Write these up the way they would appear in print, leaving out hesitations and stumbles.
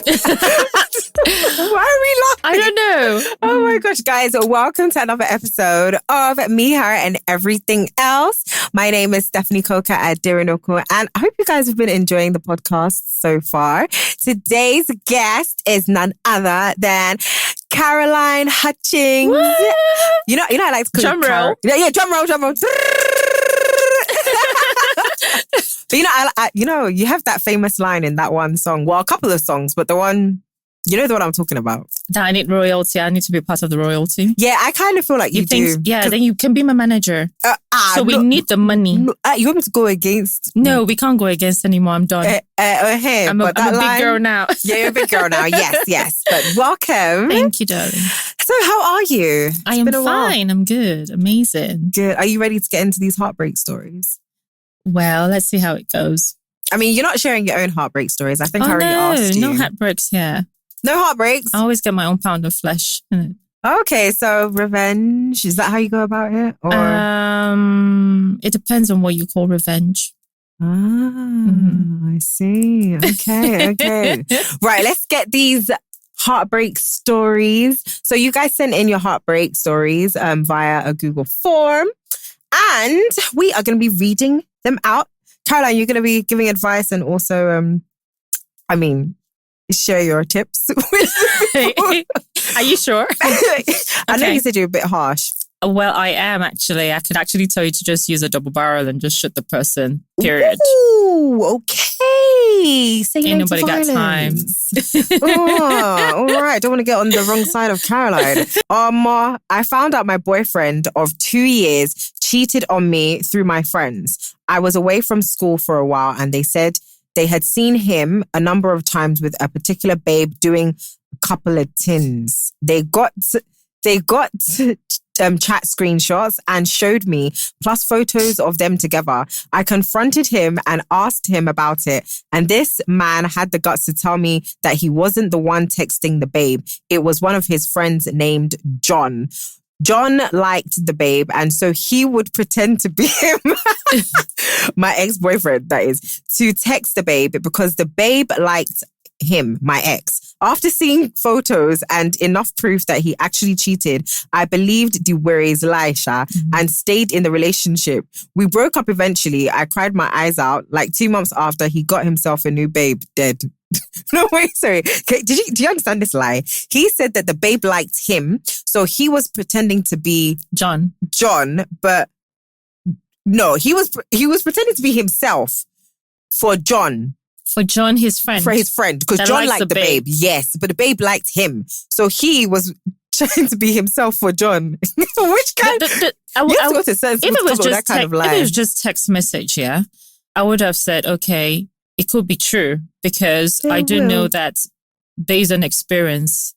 Why are we laughing? I don't know. Oh my gosh, guys. Welcome to another episode of Me, Her, and Everything Else. My name is Stephanie Coker Aderinokun, and I hope you guys have been enjoying the podcast so far. Today's guest is none other than Caroline Hutchings. What? You know, I like to call drum roll. Yeah, drum roll. But you have that famous line in that one song. Well, a couple of songs, but the one, you know the one I'm talking about. That I need royalty. I need to be part of the royalty. Yeah, I kind of feel like you do. Yeah, then you can be my manager. We need the money. You want me to go against? No, we can't go against anymore. I'm done. Hey, I'm a big girl now. Yeah, you're a big girl now. Yes. But welcome. Thank you, darling. So how are you? I am fine. I'm good. Amazing. Good. Are you ready to get into these heartbreak stories? Well, let's see how it goes. I mean, you're not sharing your own heartbreak stories. I think I already asked you. No heartbreaks here. No heartbreaks? I always get my own pound of flesh. Okay, so revenge. Is that how you go about it? Or it depends on what you call revenge. I see. Okay. Right, let's get these heartbreak stories. So you guys sent in your heartbreak stories via a Google form. And we are going to be reading them out. Caroline, you're going to be giving advice and also, share your tips. Are you sure? I know you said you're a bit harsh. Well, I am actually. I could actually tell you to just use a double barrel and just shoot the person, period. Ooh, okay. Ain't nobody got time. All right. Don't want to get on the wrong side of Caroline. I found out my boyfriend of 2 years cheated on me through my friends. I was away from school for a while and they said they had seen him a number of times with a particular babe doing a couple of tins. They got chat screenshots and showed me, plus photos of them together. I confronted him and asked him about it. And this man had the guts to tell me that he wasn't the one texting the babe. It was one of his friends named John. John liked the babe, and so he would pretend to be him, my ex-boyfriend, that is, to text the babe because the babe liked him, my ex. After seeing photos and enough proof that he actually cheated, I believed Diwere's lie, and stayed in the relationship. We broke up eventually. I cried my eyes out. Like 2 months after, he got himself a new babe, dead. No, wait, sorry. Okay, do you understand this lie? He said that the babe liked him, so he was pretending to be John, but no, he was pretending to be himself for John. For John, his friend. For his friend. Because John liked the babe. Yes. But the babe liked him. So he was trying to be himself for John. Which kind of... You have to go to sense. If it was just text message, yeah, I would have said, okay, it could be true. Because I do know that based on experience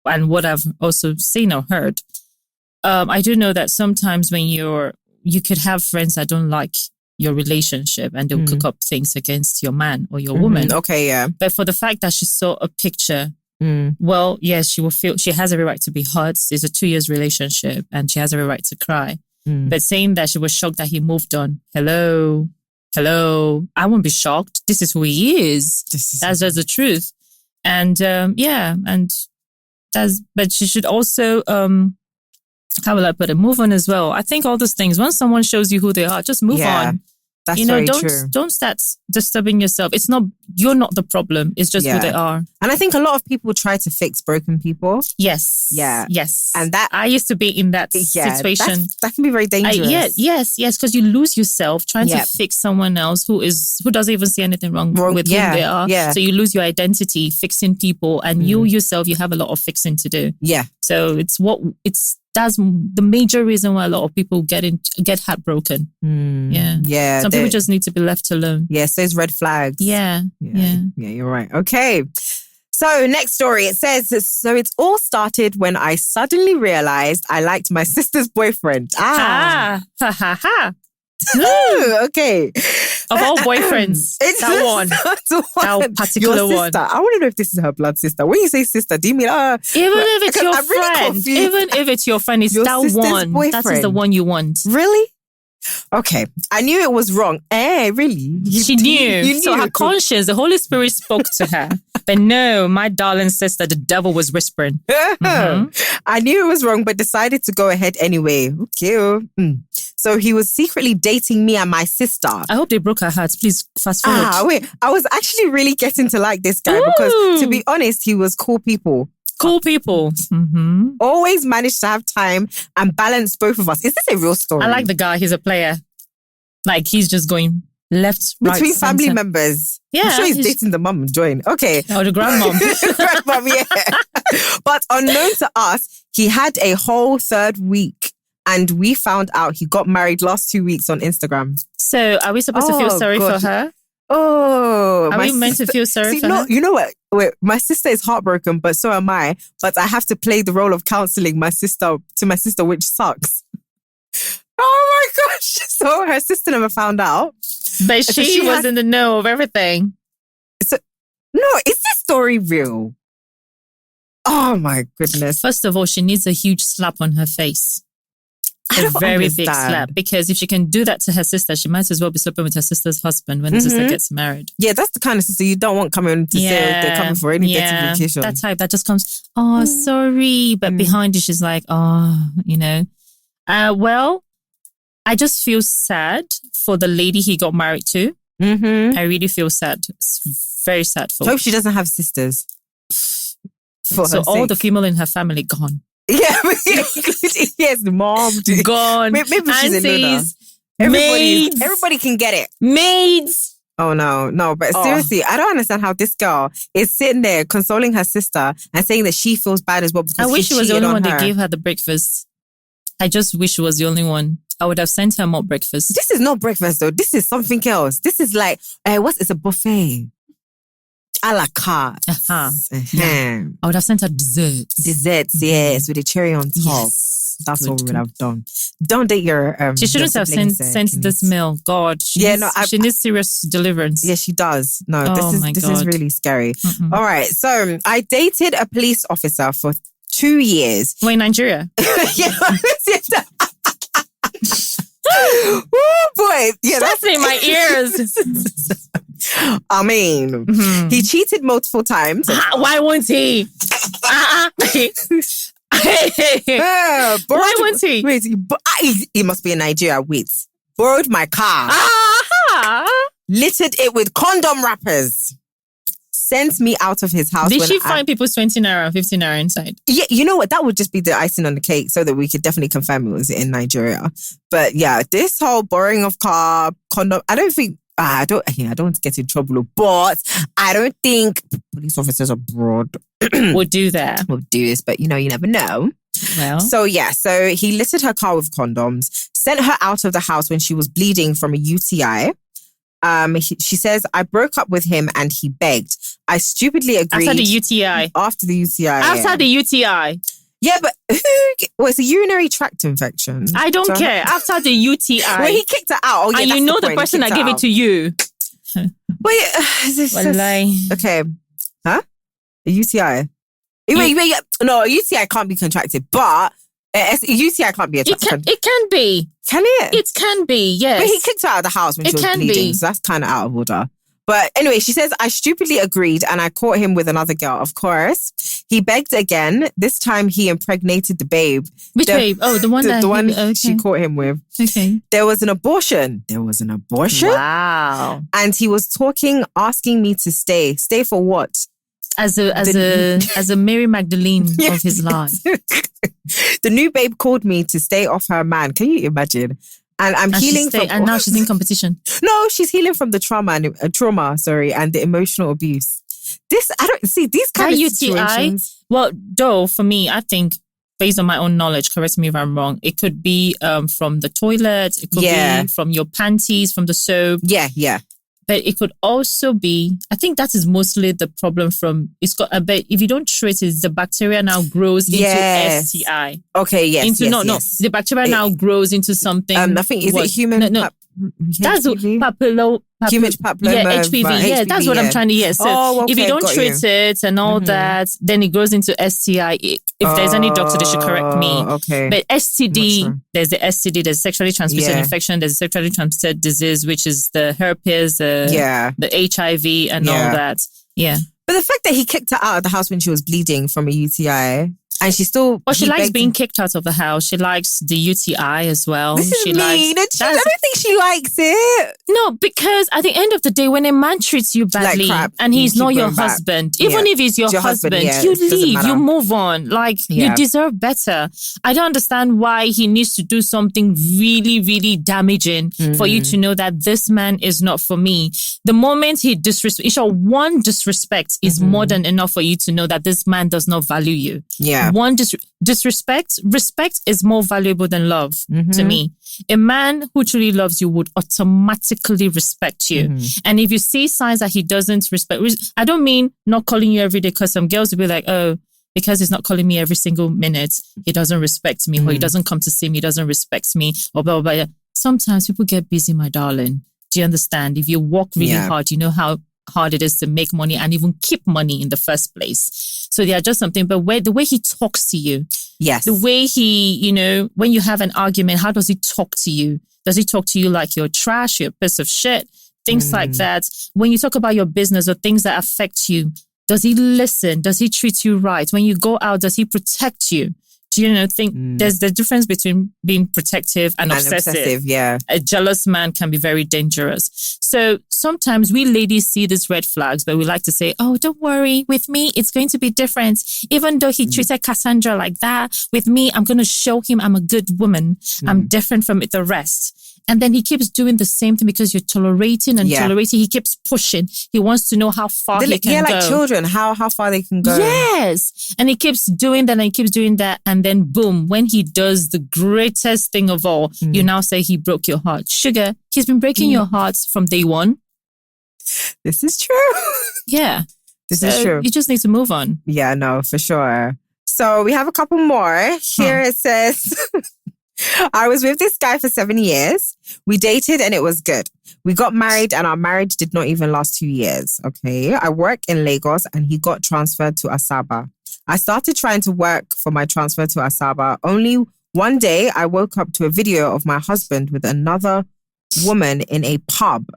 and what I've also seen or heard, I do know that sometimes when you could have friends that don't like your relationship and they'll cook up things against your man or your woman. Okay, yeah. But for the fact that she saw a picture, well, yes, she will feel she has every right to be hurt. It's a 2 years relationship and she has every right to cry. But saying that she was shocked that he moved on. Hello. I won't be shocked. This is who he is. That's just the truth. And but she should also how will I put it? Move on as well. I think all those things, once someone shows you who they are, just move on. That's very true. Don't start disturbing yourself. You're not the problem. It's just who they are. And I think a lot of people try to fix broken people. Yes. Yeah. Yes. And that I used to be in that situation. That can be very dangerous. Yes. Because you lose yourself trying to fix someone else who doesn't even see anything wrong with who they are. Yeah. So you lose your identity fixing people, and you yourself, you have a lot of fixing to do. Yeah. So that's the major reason why a lot of people get heartbroken. Yeah. Some people just need to be left alone. Yes, those red flags. Yeah, you're right. Okay. So next story, it says, so it all started when I suddenly realized I liked my sister's boyfriend. Ha. Okay. Of all boifriends, it's that one. That particular your sister. one. I want to know if this is her blood sister. When you say sister, do you mean even if it's your friend? Even if it's your friend, it's that one. Boyfriend. That is the one you want. Really? Okay. I knew it was wrong. Really? She knew. So her conscience, the Holy Spirit spoke to her. But no, my darling sister, the devil was whispering. I knew it was wrong, but decided to go ahead anyway. Okay. So he was secretly dating me and my sister. I hope they broke her heart. Please fast forward. Wait. I was actually really getting to like this guy because, to be honest, he was cool people. Cool people. Always managed to have time and balance both of us. Is this a real story? I like the guy. He's a player. Like, he's just going left, right, between family center. members. Yeah. I'm sure he's dating the mum. Join. Okay. Oh, the grandmom. Grandmom, yeah. But unknown to us, he had a whole third week. And we found out he got married last 2 weeks on Instagram. So are we supposed to feel sorry for her? Oh. Are we meant to feel sorry for her? You know what? Wait, my sister is heartbroken, but so am I. But I have to play the role of counseling my sister, which sucks. Oh my gosh. So her sister never found out. But she was in the know of everything. No, is this story real? Oh my goodness. First of all, she needs a huge slap on her face. A very big slap. Because if she can do that to her sister, she might as well be sleeping with her sister's husband when the sister gets married. Yeah, that's the kind of sister you don't want coming to say they're coming for any gratification. That type that just comes, sorry. But behind it, she's like, well, I just feel sad for the lady he got married to. I really feel sad. It's very sad for her. Hope she doesn't have sisters. So all the female in her family gone. Yeah, yes, the mom gone. Maybe she's aunties, a loner. Maids. Everybody can get it. Maids. Oh no! But seriously, I don't understand how this girl is sitting there consoling her sister and saying that she feels bad as well because I wish she was the only one that her. gave her the breakfast. I just wish she was the only one. I would have sent her more breakfast. This is not breakfast though. This is something else. This is like it's a buffet. A la carte. Yeah. I would have sent her desserts. Desserts, yes, with a cherry on top. Yes. That's what we would have done. Don't date your she shouldn't have sent this meal. God. She needs serious deliverance. Yeah, she does. No, this is really scary. All right. So I dated a police officer for 2 years. We're in Nigeria. Oh boy. Yeah, that's in my ears. I mean, he cheated multiple times. Why won't he? Why won't he? Wait, he must be in Nigeria. Wait. Borrowed my car. Littered it with condom wrappers. Sent me out of his house. Did she find people's 20 naira, 50 naira inside? Yeah, you know what? That would just be the icing on the cake so that we could definitely confirm it was in Nigeria. But yeah, this whole borrowing of car, condom, I don't want to get in trouble, but I don't think police officers abroad would do that. Would do this, but you never know. Well. So he littered her car with condoms, sent her out of the house when she was bleeding from a UTI. She says, I broke up with him and he begged. I stupidly agreed. After the UTI. After the UTI. After the UTI. Yeah, but it's a urinary tract infection. I don't care. After the UTI. Well, he kicked her out. Oh, yeah, and you know the person that gave it to you. Okay. Huh? A UTI. Wait. No, a UTI can't be contracted, but a UTI can't be a It can be. Can it? It can be, yes. But he kicked her out of the house when she was bleeding, so that's kind of out of order. But anyway, she says, I stupidly agreed and I caught him with another girl, of course. He begged again. This time he impregnated the babe. Which babe? Oh, the one she caught him with. Okay. There was an abortion. Wow. And he was asking me to stay. Stay for what? As a Mary Magdalene of his life. The new babe called me to stay off her man. Can you imagine? And I'm healing from... And now she's in competition. No, she's healing from the trauma and the emotional abuse. I don't see these kind of situations. Well, though, for me, I think, based on my own knowledge, correct me if I'm wrong, it could be from the toilet, it could be from your panties, from the soap. Yeah. But it could also be, I think that is mostly the problem if you don't treat it, the bacteria now grows into STI. Okay, yes. The bacteria now grows into something. I think, is it human? That's HPV? Human papilloma. Yeah, HPV. Yeah, that's what I'm trying to hear. So if you don't treat it and all that, then it goes into STI. If there's any doctor, they should correct me. Okay. But STD, there's the STD, there's sexually transmitted infection, there's sexually transmitted disease, which is the herpes, the HIV and all that. Yeah. But the fact that he kicked her out of the house when she was bleeding from a UTI, and she still... Well, she likes being kicked out of the house. She likes the UTI as well. This is she mean. Likes, I don't think she likes it. No, because at the end of the day, when a man treats you badly and he's not your husband, even if he's your husband, you leave, you move on. Like, you deserve better. I don't understand why he needs to do something really, really damaging for you to know that this man is not for me. The moment he disrespects, one disrespect is more than enough for you to know that this man does not value you. Yeah. One respect is more valuable than love to me. A man who truly loves you would automatically respect you. And if you see signs that he doesn't respect, I don't mean not calling you every day, because some girls will be like, oh, because he's not calling me every single minute, he doesn't respect me, or he doesn't come to see me, he doesn't respect me, or blah, blah, blah. Sometimes people get busy, my darling. Do you understand? If you work really hard, you know how hard it is to make money and even keep money in the first place. So they are just something, but the way he talks to you, the way he, when you have an argument, how does he talk to you? Does he talk to you like you're trash, you're a piece of shit? Things like that. When you talk about your business or things that affect you, does he listen? Does he treat you right? When you go out, does he protect you? Do you think there's the difference between being protective and obsessive? Yeah. A jealous man can be very dangerous. So sometimes we ladies see these red flags, but we like to say, oh, don't worry. With me, it's going to be different. Even though he treated Cassandra like that, with me, I'm going to show him I'm a good woman. I'm different from the rest. And then he keeps doing the same thing because you're tolerating and tolerating. He keeps pushing. He wants to know how far he can go. Yeah, like children, how far they can go. Yes. And he keeps doing that and he keeps doing that. And then boom, when he does the greatest thing of all, you now say he broke your heart. Sugar, he's been breaking your hearts from day one. This is true. Yeah. This is true. You just need to move on. Yeah, no, for sure. So we have a couple more. Here it says... I was with this guy for 7 years. We dated and it was good. We got married and our marriage did not even last 2 years. Okay. I work in Lagos and he got transferred to Asaba. I started trying to work for my transfer to Asaba. Only one day I woke up to a video of my husband with another woman in a pub.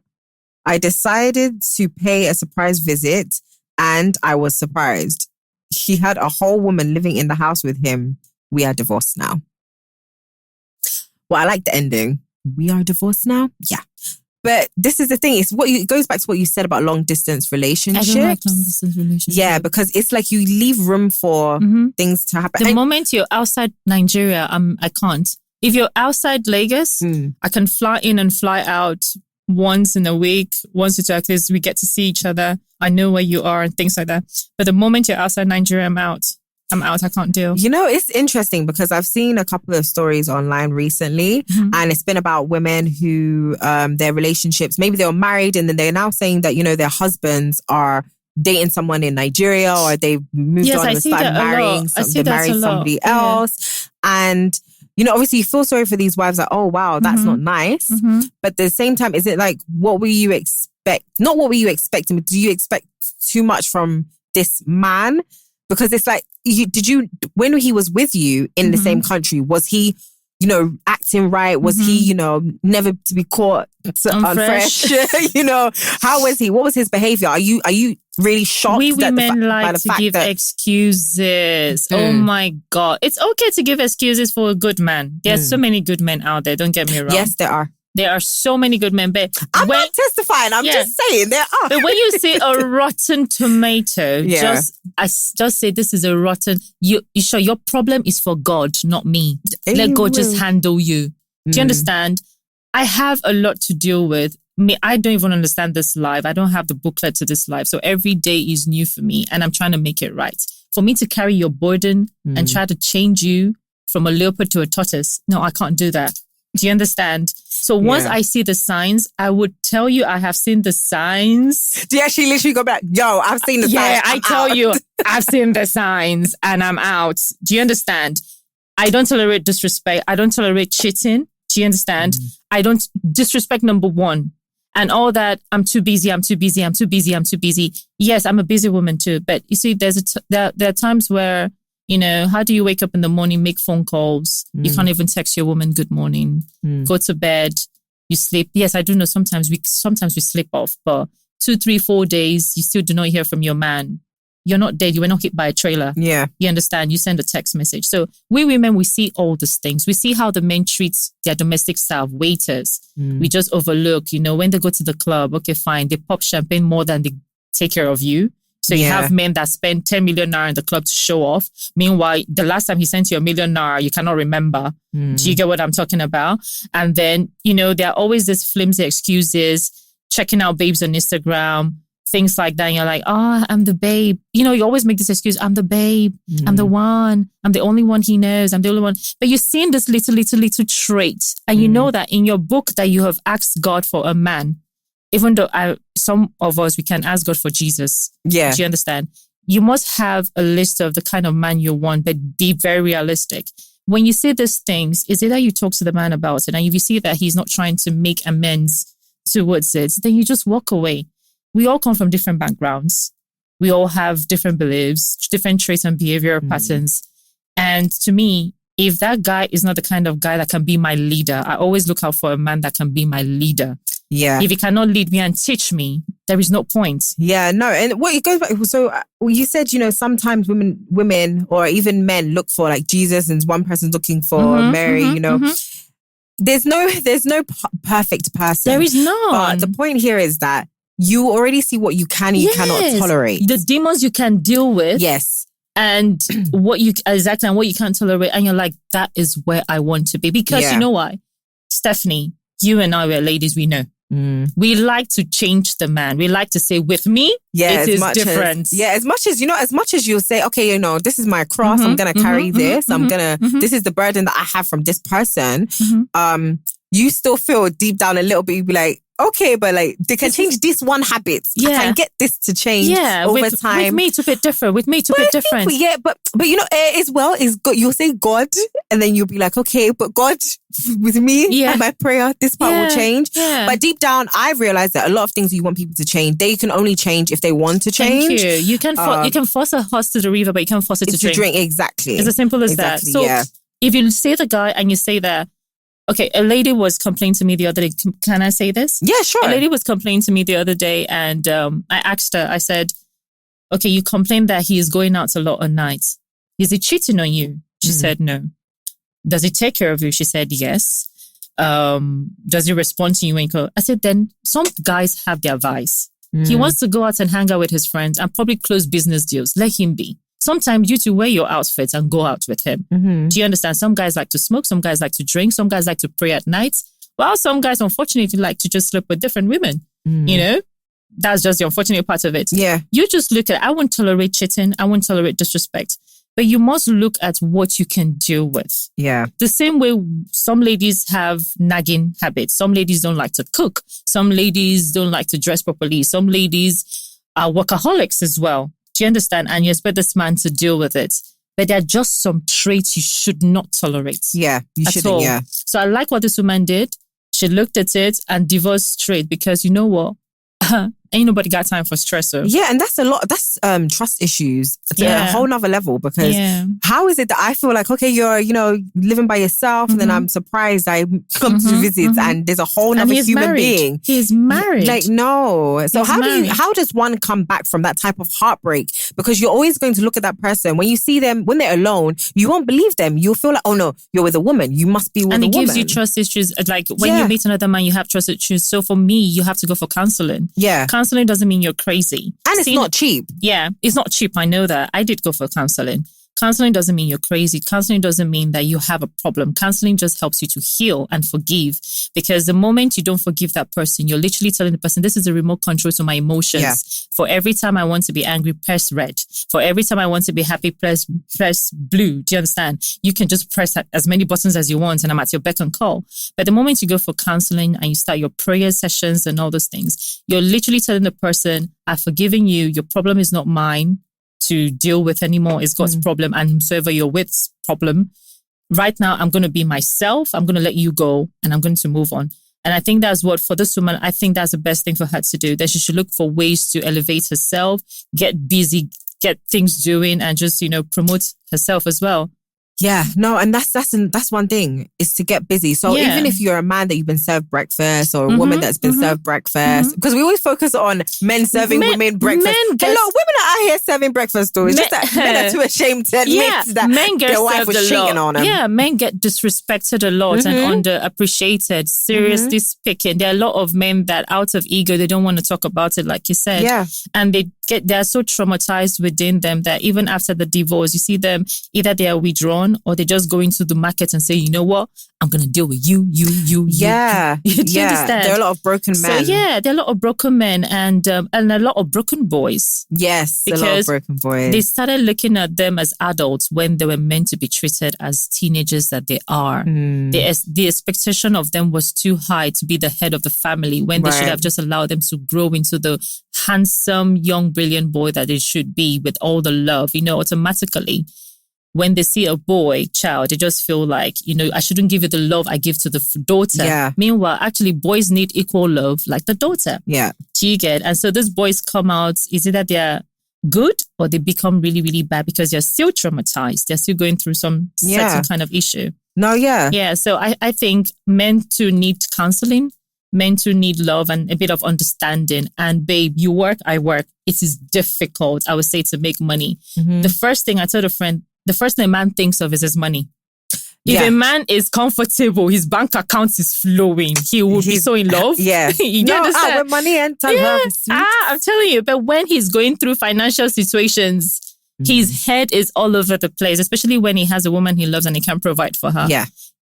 I decided to pay a surprise visit and I was surprised. He had a whole woman living in the house with him. We are divorced now. Well, I like the ending. We are divorced now? Yeah. But this is the thing. It goes back to what you said about long distance relationships. I don't like long distance relationships. Yeah, because it's like you leave room for things to happen. The moment you're outside Nigeria, I can't. If you're outside Lagos, I can fly in and fly out once in a week, once or two, at least we get to see each other. I know where you are and things like that. But the moment you're outside Nigeria, I'm out. I can't deal. It's interesting because I've seen a couple of stories online recently and it's been about women who, their relationships, maybe they were married and then they're now saying that, their husbands are dating someone in Nigeria or they've moved on and started marrying somebody else. And, obviously you feel sorry for these wives like, oh, wow, that's not nice. But at the same time, is it like, what will you expect? Not what were you expecting, but do you expect too much from this man? Because it's like, when he was with you in the same country, was he, acting right? Was he, never to be caught unfresh? How was he? What was his behavior? Are you really shocked? We women like to give excuses. Oh my God. It's okay to give excuses for a good man. There are so many good men out there. Don't get me wrong. Yes, there are. There are so many good men, but I'm not testifying. I'm just saying there are. But when you see a rotten tomato, just say this is a rotten. You sure your problem is for God, not me. Let God just handle you. Do you understand? I have a lot to deal with. I don't even understand this life. I don't have the booklet to this life, so every day is new for me, and I'm trying to make it right. For me to carry your burden and try to change you from a leopard to a tortoise, no, I can't do that. Do you understand? So once I see the signs, I would tell you I have seen the signs. Do you actually literally go back? Yo, I've seen the signs. Yeah, I tell you, I've seen the signs and I'm out. Do you understand? I don't tolerate disrespect. I don't tolerate cheating. Do you understand? I don't disrespect number one. And all that, I'm too busy. Yes, I'm a busy woman too. But you see, there are times where, how do you wake up in the morning, make phone calls? You can't even text your woman, good morning. Go to bed, you sleep. Yes, I do know sometimes we sleep off, but 2, 3, 4 days, you still do not hear from your man. You're not dead. You were not hit by a trailer. Yeah. You understand? You send a text message. So we women, we see all these things. We see how the men treat their domestic staff, waiters. We just overlook, when they go to the club, okay, fine. They pop champagne more than they take care of you. So you have men that spend 10 million naira in the club to show off. Meanwhile, the last time he sent you 1 million naira, you cannot remember. Do you get what I'm talking about? And then, there are always these flimsy excuses, checking out babes on Instagram, things like that. And you're like, I'm the babe. You always make this excuse. I'm the babe. I'm the one. I'm the only one he knows. I'm the only one. But you're seeing this little trait. And you know that in your book that you have asked God for a man, even though some of us, we can ask God for Jesus. Yeah. Do you understand? You must have a list of the kind of man you want, but be very realistic. When you say these things, is it that you talk to the man about it? And if you see that he's not trying to make amends towards it, then you just walk away. We all come from different backgrounds. We all have different beliefs, different traits and behavioral patterns. And to me, if that guy is not the kind of guy that can be my leader, I always look out for a man that can be my leader. Yeah. If he cannot lead me and teach me, there is no point. Yeah, no. And what it goes back, so you said, sometimes women or even men look for like Jesus and one person's looking for Mary, There's no perfect person. There is none. But the point here is that you already see what you can and you cannot tolerate. The demons you can deal with. Yes. And what you can't tolerate. And you're like, that is where I want to be. Because you know why? Stephanie, you and I, we're ladies, we know. We like to change the man. We like to say, with me, it is different. As much as you'll say, okay, this is my cross. I'm going to carry this. This is the burden that I have from this person. You still feel deep down a little bit. You'd be like, okay, but like they can change this one habit. I can get this to change over time. With me to be different. But as well is God. You'll say God, and then you'll be like, okay, but God with me and my prayer, this part will change. Yeah. But deep down, I realized that a lot of things you want people to change, they can only change if they want to change. Thank you. You can force a horse to the river, but you can't force it to drink. Exactly. It's as simple as that. So if you say the guy and you say that. Okay, a lady was complaining to me the other day. Can I say this? Yeah, sure. A lady was complaining to me the other day and I asked her, I said, okay, you complained that he is going out a lot at night. Is he cheating on you? She said, no. Does he take care of you? She said, yes. Does he respond to you when you call? I said, then some guys have their vice. He wants to go out and hang out with his friends and probably close business deals. Let him be. Sometimes you to wear your outfits and go out with him. Do you understand? Some guys like to smoke. Some guys like to drink. Some guys like to pray at night. While some guys, unfortunately, like to just sleep with different women. That's just the unfortunate part of it. Yeah. You just look at, I won't tolerate cheating. I won't tolerate disrespect. But you must look at what you can deal with. Yeah. The same way some ladies have nagging habits. Some ladies don't like to cook. Some ladies don't like to dress properly. Some ladies are workaholics as well. Do you understand? And you expect this man to deal with it. But there are just some traits you should not tolerate. Yeah, you shouldn't, all. Yeah. So I like what this woman did. She looked at it and divorced straight because you know what? Ain't nobody got time for stress. So. Yeah, and that's a lot. That's trust issues to a whole nother level because how is it that I feel like, okay, you're, living by yourself and then I'm surprised I come to visit and there's a whole nother human being. He's married. Like, no. So how does one come back from that type of heartbreak? Because you're always going to look at that person. When you see them, when they're alone, you won't believe them. You'll feel like, oh no, you're with a woman. You must be with a woman. And it gives you trust issues. Like when you meet another man, you have trust issues. So for me, you have to go for counseling. Yeah. Counseling doesn't mean you're crazy. And it's not cheap. Yeah, it's not cheap. I know that. I did go for counseling. Counseling doesn't mean you're crazy. Counseling doesn't mean that you have a problem. Counseling just helps you to heal and forgive. Because the moment you don't forgive that person, you're literally telling the person, this is a remote control to my emotions. Yeah. For every time I want to be angry, press red. For every time I want to be happy, press blue. Do you understand? You can just press as many buttons as you want and I'm at your beck and call. But the moment you go for counseling and you start your prayer sessions and all those things, you're literally telling the person, I've forgiven you. Your problem is not mine to deal with anymore. It's God's problem and whoever you're with's problem. Right now, I'm going to be myself. I'm going to let you go and I'm going to move on. And I think that's what, for this woman, I think that's the best thing for her to do. That she should look for ways to elevate herself, get busy, get things doing and just, promote herself as well. Yeah, no, and that's one thing, is to get busy. So even if you're a man that you've been served breakfast, or a woman that's been served breakfast, because we always focus on men serving women breakfast. Hello, women are out here serving breakfast too. It's just that men are too ashamed to admit that their wife was cheating on them. Yeah, men get disrespected a lot and underappreciated. Seriously speaking, there are a lot of men that out of ego, they don't want to talk about it, like you said. Yeah. And they're so traumatized within them that even after the divorce, you see them, either they are withdrawn or they just go into the market and say, you know what, I'm going to deal with you. Yeah. Do you understand? There are a lot of broken men. So there are a lot of broken men and a lot of broken boys. Yes, because a lot of broken boys. They started looking at them as adults when they were meant to be treated as teenagers that they are. The expectation of them was too high to be the head of the family when they should have just allowed them to grow into the handsome, young, brilliant boy that they should be with all the love. Automatically, when they see a boy child, they just feel like, I shouldn't give you the love I give to the daughter. Yeah. Meanwhile, actually, boys need equal love like the daughter. Yeah. Do you get? And so these boys come out, is it that they're good or they become really, really bad because they're still traumatized. They're still going through some certain kind of issue. No, yeah. Yeah. So I think men too need counseling. Men too need love and a bit of understanding. And babe, you work, I work. It is difficult, I would say, to make money. The first thing I told a friend, the first thing a man thinks of is his money. If a man is comfortable, his bank account is flowing, he will be so in love. Yeah. When money enters. I'm telling you, but when he's going through financial situations, his head is all over the place, especially when he has a woman he loves and he can't provide for her. Yeah.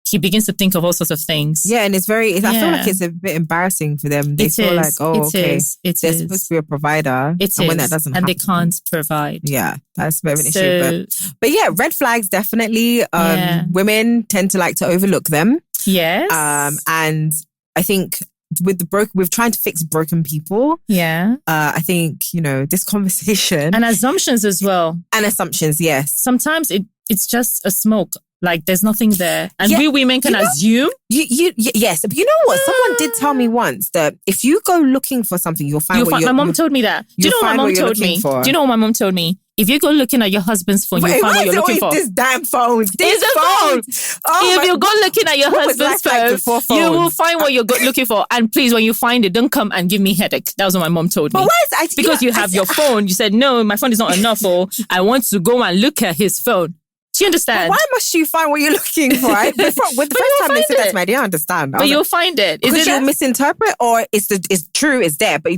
He begins to think of all sorts of things. Yeah, and it's I feel like it's a bit embarrassing for them. They feel like, they're supposed to be a provider. And when that doesn't happen. And they can't provide. Yeah, that's a bit of an issue. But yeah, red flags, definitely. Women tend to like to overlook them. Yes. And I think with trying to fix broken people. Yeah. I think, this conversation. And assumptions as well. And assumptions, yes. Sometimes it's just a smoke. Like there's nothing there. And we women can assume. Yes. But you know what? Someone did tell me once that if you go looking for something, you'll find my mom told me that. Do you know what my mom told me? Do you know what my mom told me? If you go looking at your husband's phone, you'll find what you're looking for. This damn phone. It's a phone. If you go looking at your husband's phone, you will find what you're looking for. And please, when you find it, don't come and give me headache. That was what my mom told me. Because you have your phone. You said, no, my phone is not enough. Or I want to go and look at his phone. Do you understand? But why must you find what you're looking for? Right? With the first time they said that to me, I didn't understand. But you'll find it. Because you'll misinterpret, or it's true, it's there, but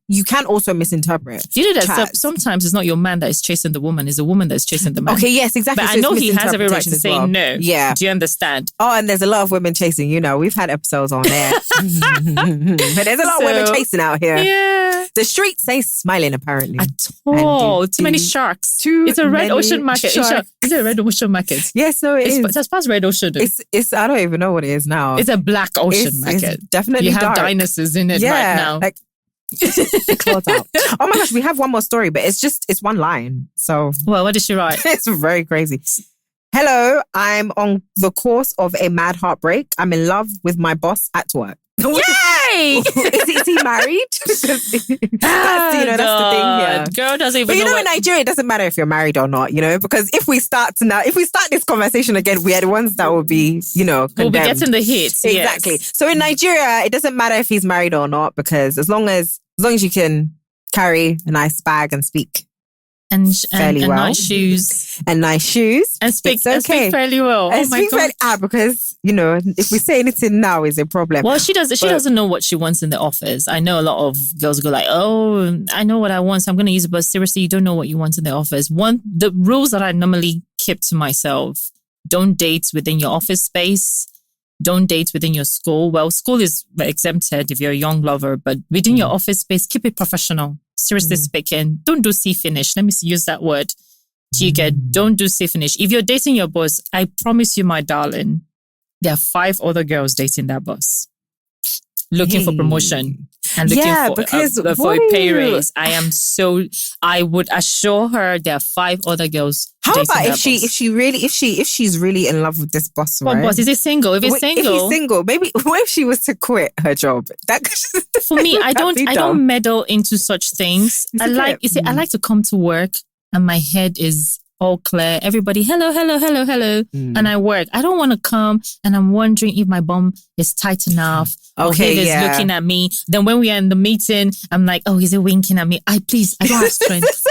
you can also misinterpret. Do you know that sometimes it's not your man that is chasing the woman, it's the woman that is chasing the man. Okay, yes, exactly. But I know he has every right to say no. Yeah. Do you understand? Oh, and there's a lot of women chasing. We've had episodes on there. But there's a lot of women chasing out here. Yeah. The streets ain't smiling, apparently. At all. Too many sharks. It's a red ocean market. Is it a red ocean market? Yes, so it is. It's past red ocean. It's I don't even know what it is now. It's a black ocean market. It's definitely you have dark. dinosaurs in it right now. Like claws out. Oh my gosh, we have one more story, but it's one line. So what did she write? It's very crazy. Hello, I'm on the course of a mad heartbreak. I'm in love with my boss at work. Yay! Is he married? That's the thing here. Girl doesn't even in Nigeria, it doesn't matter if you're married or not, because if we start this conversation again, we are the ones that will be, condemned. We'll be getting the hits. Exactly. Yes. So in Nigeria, it doesn't matter if he's married or not, because as long as you can carry a nice bag and speak fairly well, nice shoes and speak fairly well. Because if we say anything now is a problem. Well, she doesn't know what she wants in the office. I know a lot of girls go like, oh, I know what I want, so I'm going to use it. But seriously, you don't know what you want in the office. The rules that I normally keep to myself: don't date within your office space. Don't date within your school. Well, school is exempted if you're a young lover, but within your office space, keep it professional. Seriously speaking, don't do see-finish. Let me use that word. Don't do see-finish. If you're dating your boss, I promise you, my darling, there are 5 other girls dating that boss, looking for promotion and looking for a pay raise. I would assure her there are 5 other girls. How about if she's really in love with this boss, right? What boss? Is he single? If he's single, maybe what if she was to quit her job? For me, I don't meddle into such things. I like to come to work and my head is all clear. Everybody, hello. And I work. I don't want to come and I'm wondering if my bum is tight enough or if it's looking at me. Then when we are in the meeting, I'm like, oh, is it winking at me? I don't have strength.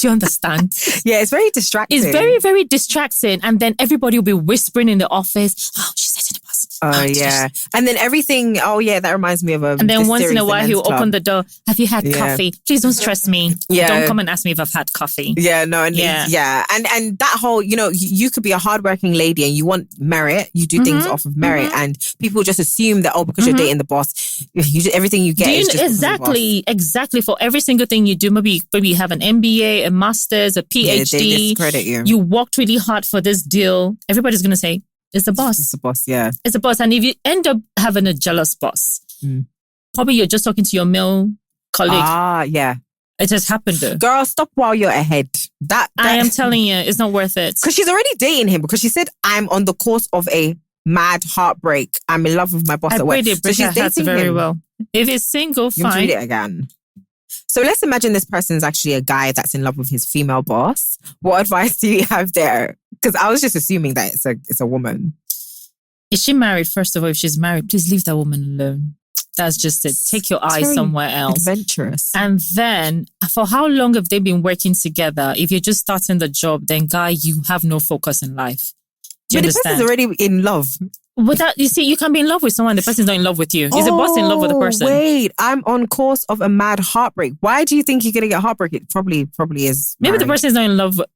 Do you understand? Yeah, it's very distracting. It's very, very distracting. And then everybody will be whispering in the office, oh, she's sitting in the bus. Oh, yeah. And then everything, that reminds me of And then once in a while, he'll open the door. Have you had coffee? Please don't stress me. Yeah. Don't come and ask me if I've had coffee. Yeah, no. And And that whole, you could be a hardworking lady and you want merit. You do things off of merit. And people just assume that, because you're dating the boss, everything you get is just exactly. For every single thing you do, maybe you have an MBA, a master's, a PhD. Yeah, they discredit you. You worked really hard for this deal. Everybody's going to say, it's the boss. It's the boss, yeah. It's the boss. And if you end up having a jealous boss, probably you're just talking to your male colleague. Ah, yeah. It has happened though. Girl, stop while you're ahead. That I am telling you, it's not worth it. Because she's already dating him because she said, I'm on the course of a mad heartbreak. I'm in love with my boss at work. I pray they break her hearts very well. If it's single, fine. Read it again. So let's imagine this person's actually a guy that's in love with his female boss. What advice do you have there? Because I was just assuming that it's a woman. Is she married? First of all, if she's married, please leave that woman alone. That's just it. Take your eyes somewhere else. Adventurous. And then, for how long have they been working together? If you're just starting the job, then guy, you have no focus in life. Do you understand? The person's already in love. Without, you see, you can be in love with someone, the person's not in love with you. Is the boss in love with the person? Wait, I'm on course of a mad heartbreak. Why do you think you're going to get heartbreak? It probably is married. Maybe the person is not in love with...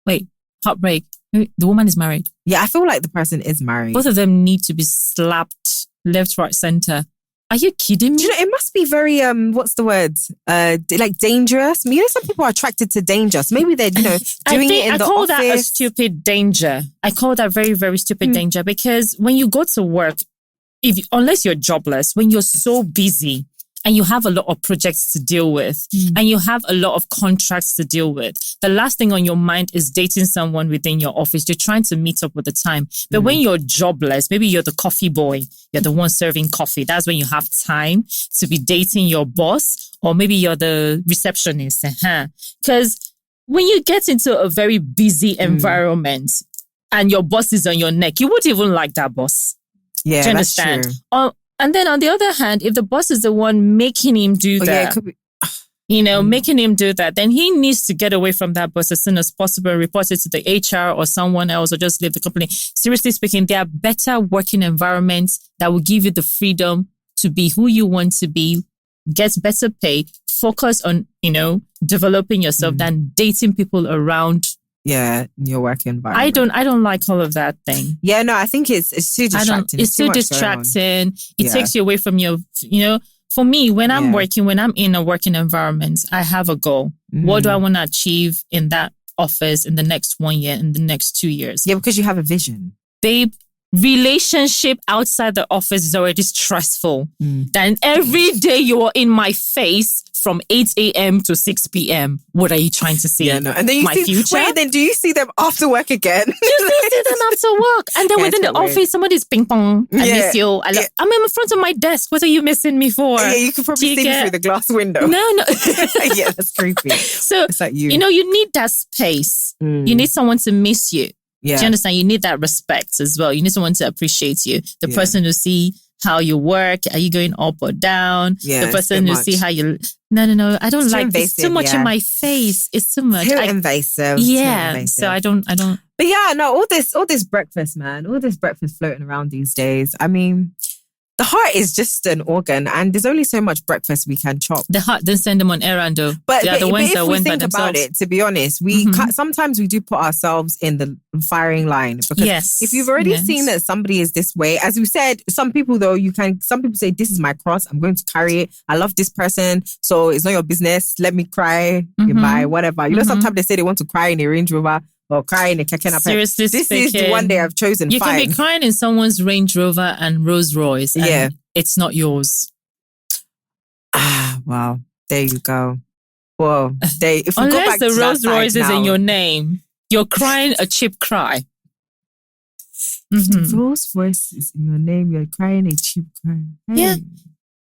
Wait, heartbreak. Maybe the woman is married. Yeah, I feel like the person is married. Both of them need to be slapped left, right, center. Are you kidding me? Do you know, it must be very, what's the word? Like dangerous. Some people are attracted to danger. So maybe they're, doing it in the office. I call that a stupid danger. I call that very, very stupid danger because when you go to work, unless you're jobless, when you're so busy and you have a lot of projects to deal with and you have a lot of contracts to deal with, the last thing on your mind is dating someone within your office. You're trying to meet up with the time. But when you're jobless, maybe you're the coffee boy, you're the one serving coffee. That's when you have time to be dating your boss, or maybe you're the receptionist. Because when you get into a very busy environment and your boss is on your neck, you wouldn't even like that boss. Yeah, do you understand? That's true. And then on the other hand, if the boss is the one making him do that, yeah, it could be... making him do that, then he needs to get away from that boss as soon as possible, report it to the HR or someone else, or just leave the company. Seriously speaking, there are better working environments that will give you the freedom to be who you want to be, get better pay, focus on, developing yourself than dating people around. Yeah, your work environment. I don't like all of that thing. Yeah, no, I think it's too distracting. It's too distracting. It takes you away from your, for me, when I'm working, when I'm in a working environment, I have a goal. What do I want to achieve in that office in the next 1 year, in the next 2 years? Yeah, because you have a vision. Babe, relationship outside the office is already stressful. Then every day you are in my face from 8 a.m. to 6 p.m. What are you trying to see? Yeah, no. And then you see, future? Wait, then do you see them after work again? You still see them after work. And then within the office, somebody's ping pong. I miss you. I'm in front of my desk. What are you missing me for? Yeah, you can probably see me through the glass window. No. Yeah, that's creepy. So, it's like you. You need that space. You need someone to miss you. Yeah. Do you understand? You need that respect as well. You need someone to appreciate you. The person who see how you work. Are you going up or down? Yeah, the person who see how you... No. I don't like this. It's too much in my face. It's too much. Too invasive. Yeah. Too invasive. So I don't... But yeah, no, all this breakfast, man. All this breakfast floating around these days. I mean... The heart is just an organ, and there's only so much breakfast we can chop. The heart, then send them on errand, though. But they are the ones that went by themselves. About it, to be honest, sometimes we do put ourselves in the firing line. Because if you've already seen that somebody is this way, as we said, some people say, this is my cross, I'm going to carry it. I love this person, so it's not your business. Let me cry, goodbye, whatever. Sometimes they say they want to cry in a Range Rover. Or crying in Keke Napep. Seriously this speaking, is the one day I've chosen. You can be crying in someone's Range Rover and Rolls Royce. And it's not yours. Wow. There you go. Well, if we unless go back the to Rolls Royce is now, in your name, you're crying a cheap cry. If the Rolls Royce is in your name, you're crying a cheap cry. Yeah.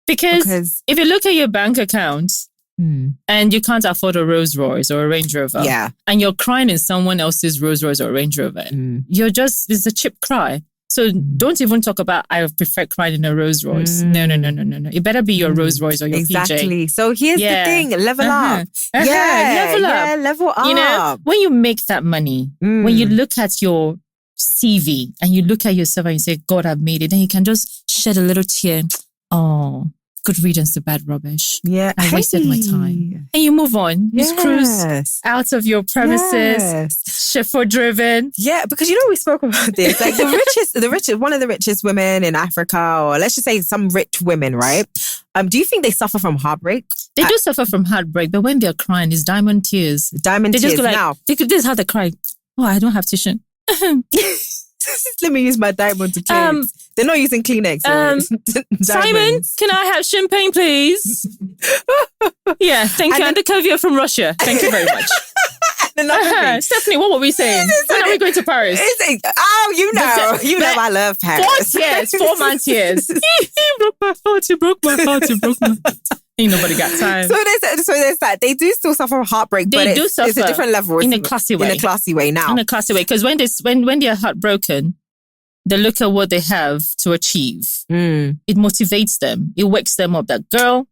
Because if you look at your bank account, and you can't afford a Rolls Royce or a Range Rover. Yeah. And you're crying in someone else's Rolls Royce or Range Rover. It's a cheap cry. So don't even talk about, I prefer crying in a Rolls Royce. No. It better be your Rolls Royce or your exactly. PJ. So here's the thing, level up. Level up. Yeah, level up. You know, when you make that money, when you look at your CV and you look at yourself and you say, God, I've made it, then you can just shed a little tear. Oh, good riddance to bad rubbish. Yeah. I wasted my time. And you move on. You cruise out of your premises, chauffeur driven. Yeah, because you know, we spoke about this. Like the richest, one of the richest women in Africa, or let's just say some rich women, right? Do you think they suffer from heartbreak? They do suffer from heartbreak, but when they're crying, it's diamond tears. Diamond tears. Just go like, now. This is how they cry. Oh, I don't have tissue. Let me use my diamond to clean. They're not using Kleenex. Simon, can I have champagne, please? Yeah, thank you. And the caviar from Russia. Thank you very much. Stephanie, what were we saying? When are we going to Paris? You know I love Paris. 4 tears, 4 months years. He broke my heart. Ain't nobody got time. So there's that. They do still suffer from heartbreak, but it's a different level. In a classy way. In a classy way now. In a classy way. Because when they're heartbroken, they look at what they have to achieve. It motivates them. It wakes them up that, girl,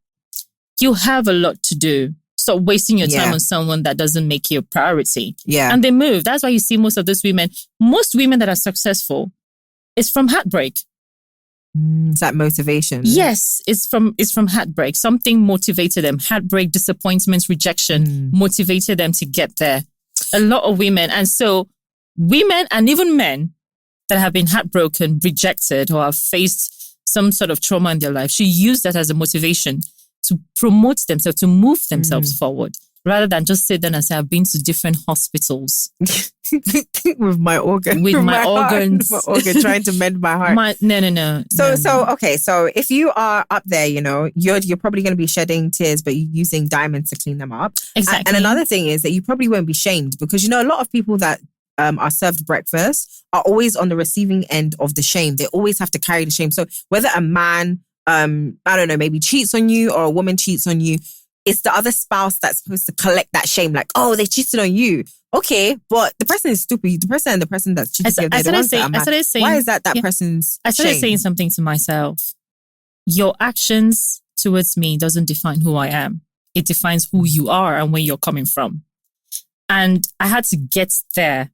you have a lot to do. Stop wasting your time on someone that doesn't make you a priority. Yeah. And they move. That's why you see most women that are successful, it's from heartbreak. Is that motivation? Yes, it's from heartbreak. Something motivated them. Heartbreak, disappointments, rejection motivated them to get there. A lot of women. And so women and even men that have been heartbroken, rejected, or have faced some sort of trauma in their life should use that as a motivation to promote themselves, to move themselves forward, rather than just sit there and say, I've been to different hospitals. With my organ. With my organs. My organ, trying to mend my heart. No. Okay, so if you are up there, you know, you're probably going to be shedding tears, but you're using diamonds to clean them up. Exactly. And another thing is that you probably won't be shamed, because, you know, a lot of people that are served breakfast are always on the receiving end of the shame. They always have to carry the shame. So whether a man, I don't know, maybe cheats on you, or a woman cheats on you, it's the other spouse that's supposed to collect that shame. Like, oh, they cheated on you. Okay, but the person is stupid. The person that's cheating, they're the ones that are mad. Why is that person's I started shame? saying something to myself. Your actions towards me doesn't define who I am. It defines who you are and where you're coming from. And I had to get there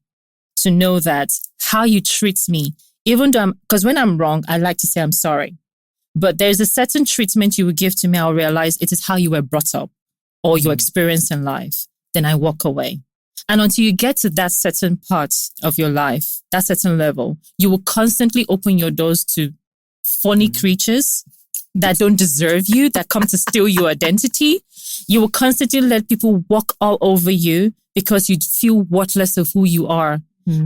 to know that how you treat me, even though because when I'm wrong, I like to say I'm sorry. But there's a certain treatment you will give to me, I'll realize it is how you were brought up or your experience in life. Then I walk away. And until you get to that certain part of your life, that certain level, you will constantly open your doors to funny creatures that don't deserve you, that come to steal your identity. You will constantly let people walk all over you because you feel worthless of who you are.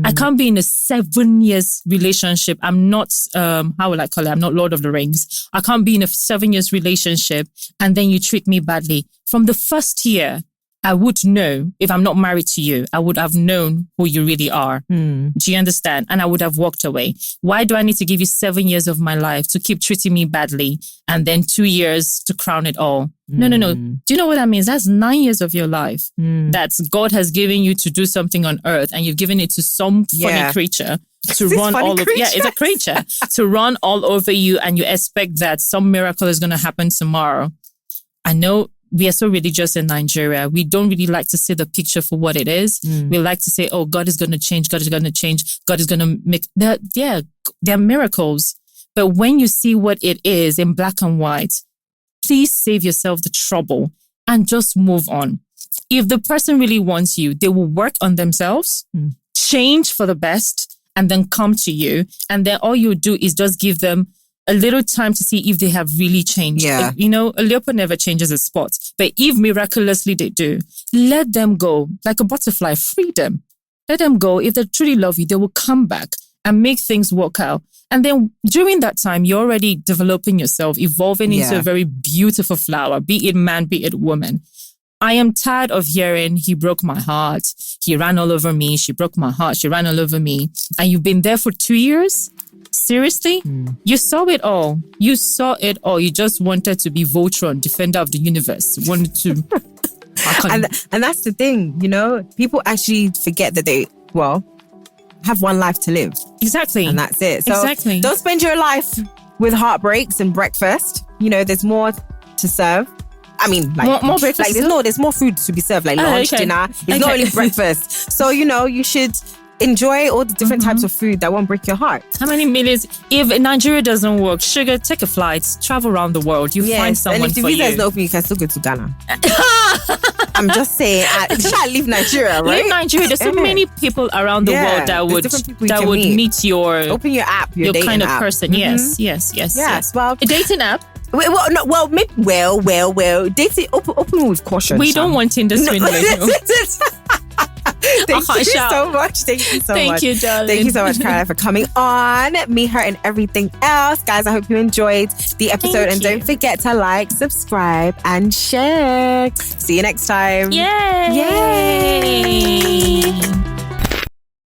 I can't be in a 7 years relationship. I'm not, how will I call it? I'm not Lord of the Rings. I can't be in a 7 years relationship and then you treat me badly. From the first year, I would know, if I'm not married to you, I would have known who you really are. Do you understand? And I would have walked away. Why do I need to give you 7 years of my life to keep treating me badly and then 2 years to crown it all? No. Do you know what that means? That's 9 years of your life that God has given you to do something on earth, and you've given it to some funny creature to run all over. Yeah, it's a creature to run all over you, and you expect that some miracle is going to happen tomorrow. I know we are so religious in Nigeria. We don't really like to see the picture for what it is. We like to say, oh, God is going to change. God is going to change. God is going to make... They're miracles. But when you see what it is in black and white, please save yourself the trouble and just move on. If the person really wants you, they will work on themselves, change for the best, and then come to you. And then all you do is just give them a little time to see if they have really changed. Yeah. You know, a leopard never changes its spot. But if miraculously they do, let them go. Like a butterfly, free them. Let them go. If they truly love you, they will come back and make things work out. And then during that time, you're already developing yourself, evolving into a very beautiful flower, be it man, be it woman. I am tired of hearing, he broke my heart. He ran all over me. She broke my heart. She ran all over me. And you've been there for 2 years. Seriously? You saw it all. You saw it all. You just wanted to be Voltron, defender of the universe. Wanted to... And that's the thing, you know? People actually forget that they, have one life to live. Exactly. And that's it. So exactly. Don't spend your life with heartbreaks and breakfast. You know, there's more to serve. I mean, like more breakfast. Like there's more food to be served, like lunch, dinner. It's not only breakfast. So, you know, you should enjoy all the different types of food that won't break your heart. How many millions? If Nigeria doesn't work, sugar, take a flight, travel around the world. You find someone for you. And if the visa is not open, you can still go to Ghana. I'm just saying, leave Nigeria, right? Leave Nigeria. There's so many people around the world that would meet your... Open your app, your kind of app. person. Yes. Well, a dating app. Dating open with caution. We don't want Tinder swindling. Thank you so much. Thank you, darling. Thank you so much, Caroline, for coming on. Me, her, and everything else. Guys, I hope you enjoyed the episode. Don't forget to like, subscribe, and share. See you next time. Yay!